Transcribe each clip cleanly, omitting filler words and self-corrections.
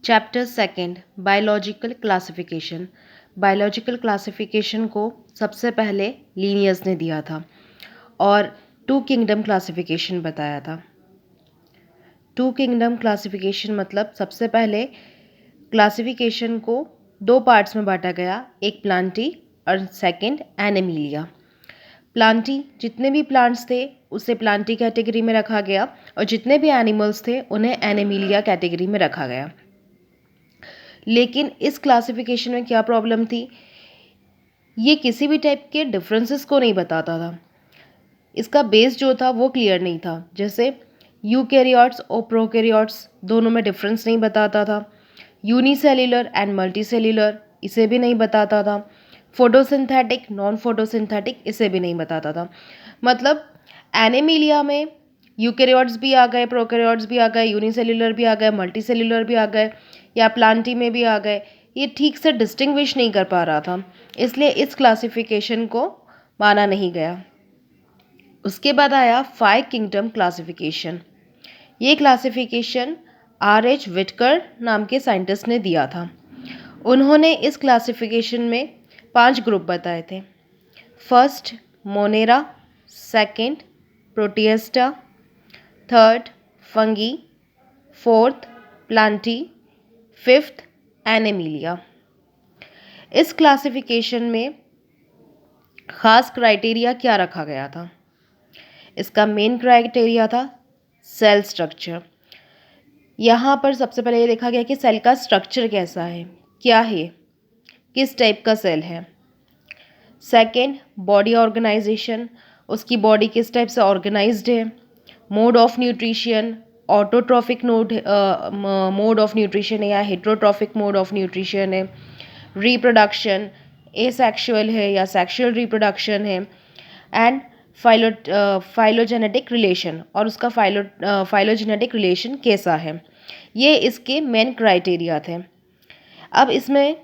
Chapter second biological classification. Biological classification को सबसे पहले लीनियस ने दिया था और टू किंगडम क्लासिफिकेशन बताया था। टू किंगडम क्लासिफिकेशन मतलब सबसे पहले क्लासिफिकेशन को दो पार्ट्स में बांटा गया, एक प्लांटी और सेकंड एनिमिलिया। प्लांटी जितने भी प्लांट्स थे उसे प्लांटी कैटेगरी में रखा गया और जितने भी एनिमल्स थे उन्हें एनिमिलिया कैटेगरी में रखा गया। लेकिन इस क्लासिफिकेशन में क्या प्रॉब्लम थी, ये किसी भी टाइप के डिफरेंसेस को नहीं बताता था। इसका बेस जो था वो क्लियर नहीं था। जैसे यूकैरियोट्स और प्रोकैरियोट्स दोनों में डिफरेंस नहीं बताता था। यूनिसेल्युलर एंड मल्टीसेल्युलर इसे भी नहीं बताता था। फोटोसिंथेटिक नॉन फोटोसिंथेटिक इसे भी नहीं बताता था। मतलब एनिमिलिया में यूकैरियोट्स भी आ गए, प्रोकैरियोट्स भी आ गए, यूनिसेल्युलर भी आ गए, मल्टीसेल्युलर भी आ गए, या प्लांटी में भी आ गए। ये ठीक से डिस्टिंग्विश नहीं कर पा रहा था, इसलिए इस क्लासिफिकेशन को माना नहीं गया। उसके बाद आया 5 किंगडम क्लासिफिकेशन। ये क्लासिफिकेशन R.H. विटकर नाम के साइंटिस्ट ने दिया था। उन्होंने इस क्लासिफिकेशन में 5 ग्रुप बताए थे। First Monera, second Protista, third Fungi, fourth Plantae, fifth Animalia. इस क्लासिफिकेशन में ख़ास क्राइटेरिया क्या रखा गया था? इसका मेन क्राइटेरिया था सेल स्ट्रक्चर। यहाँ पर सबसे पहले ये देखा गया कि सेल का स्ट्रक्चर कैसा है, क्या है, किस टाइप का सेल है। सेकंड बॉडी ऑर्गेनाइजेशन, उसकी बॉडी किस टाइप से ऑर्गेनाइज्ड है। Mode of nutrition, autotrophic mode of nutrition है या हेट्रोट्रॉफिक मोड ऑफ न्यूट्रिशन है। रिप्रोडक्शन एसेक्सुअल है या सेक्सुअल रिप्रोडक्शन है। एंड फाइलोजेनेटिक रिलेशन, और उसका फाइलोजेनेटिक रिलेशन कैसा है। ये इसके मेन क्राइटेरिया थे। अब इसमें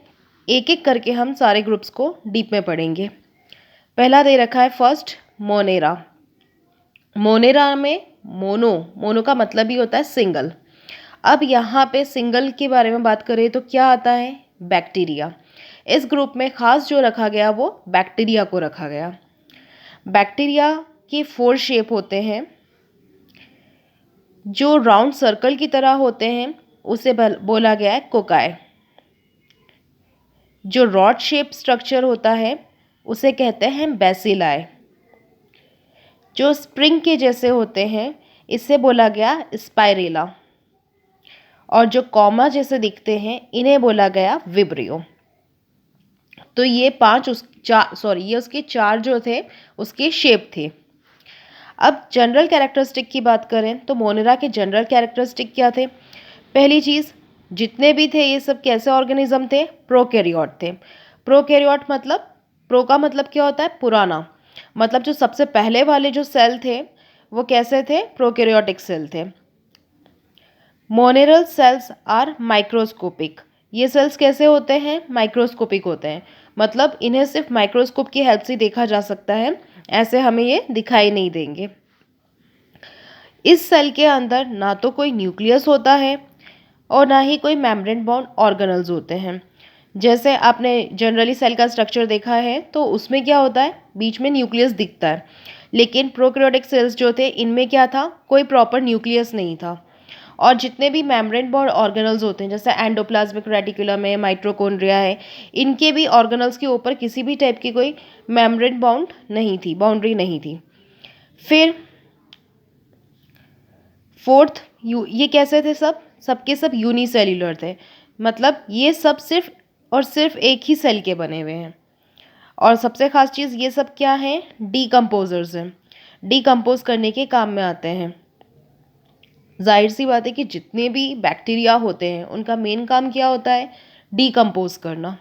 एक एक करके हम सारे ग्रुप्स को डीप में पढ़ेंगे। पहला दे रखा है फर्स्ट मोनेरा। मोनेरा में मोनो का मतलब ही होता है सिंगल। अब यहाँ पे सिंगल के बारे में बात करें तो क्या आता है, बैक्टीरिया। इस ग्रुप में खास जो रखा गया वो बैक्टीरिया को रखा गया। बैक्टीरिया के 4 शेप होते हैं। जो राउंड सर्कल की तरह होते हैं उसे बोला गया है कोकाई। जो रॉड शेप स्ट्रक्चर होता है उसे कहते हैं बेसिलाई। जो स्प्रिंग के जैसे होते हैं इसे बोला गया स्पाइरेला, और जो कॉमा जैसे दिखते हैं इन्हें बोला गया विब्रियो। तो ये ये उसके 4 जो थे उसके शेप थे। अब जनरल कैरेक्टरिस्टिक की बात करें तो मोनेरा के जनरल कैरेक्टरिस्टिक क्या थे। पहली चीज़, जितने भी थे ये सब कैसे ऑर्गेनिज्म थे, प्रोकैरियोट थे। प्रोकैरियोट मतलब, प्रो का मतलब क्या होता है, पुराना। मतलब जो सबसे पहले वाले जो सेल थे वो कैसे थे, प्रोकैरियोटिक सेल थे। मोनेरल सेल्स आर माइक्रोस्कोपिक। ये सेल्स कैसे होते हैं, माइक्रोस्कोपिक होते हैं। मतलब इन्हें सिर्फ माइक्रोस्कोप की हेल्प से देखा जा सकता है, ऐसे हमें ये दिखाई नहीं देंगे। इस सेल के अंदर ना तो कोई न्यूक्लियस होता है और ना ही कोई मेम्ब्रेन बाउंड ऑर्गेनल्स होते हैं। जैसे आपने जनरली सेल का स्ट्रक्चर देखा है तो उसमें क्या होता है, बीच में न्यूक्लियस दिखता है। लेकिन प्रोकैरियोटिक सेल्स जो थे इनमें क्या था, कोई प्रॉपर न्यूक्लियस नहीं था। और जितने भी मेम्ब्रेन बाउंड ऑर्गेनल्स होते हैं जैसे एंडोप्लाज्मिक रेटिकुलम है, माइटोकॉन्ड्रिया है, इनके भी ऑर्गेनल्स के ऊपर किसी भी टाइप की कोई मेम्ब्रेन बाउंड्री नहीं थी। फिर फोर्थ, ये कैसे थे, सबके सब यूनिसेल्युलर थे। मतलब ये सब सिर्फ और सिर्फ एक ही सेल के बने हुए हैं। और सबसे खास चीज़, ये सब क्या है, डीकम्पोजर्स हैं, डीकम्पोज करने के काम में आते हैं। जाहिर सी बात है कि जितने भी बैक्टीरिया होते हैं उनका मेन काम क्या होता है, डीकम्पोज करना।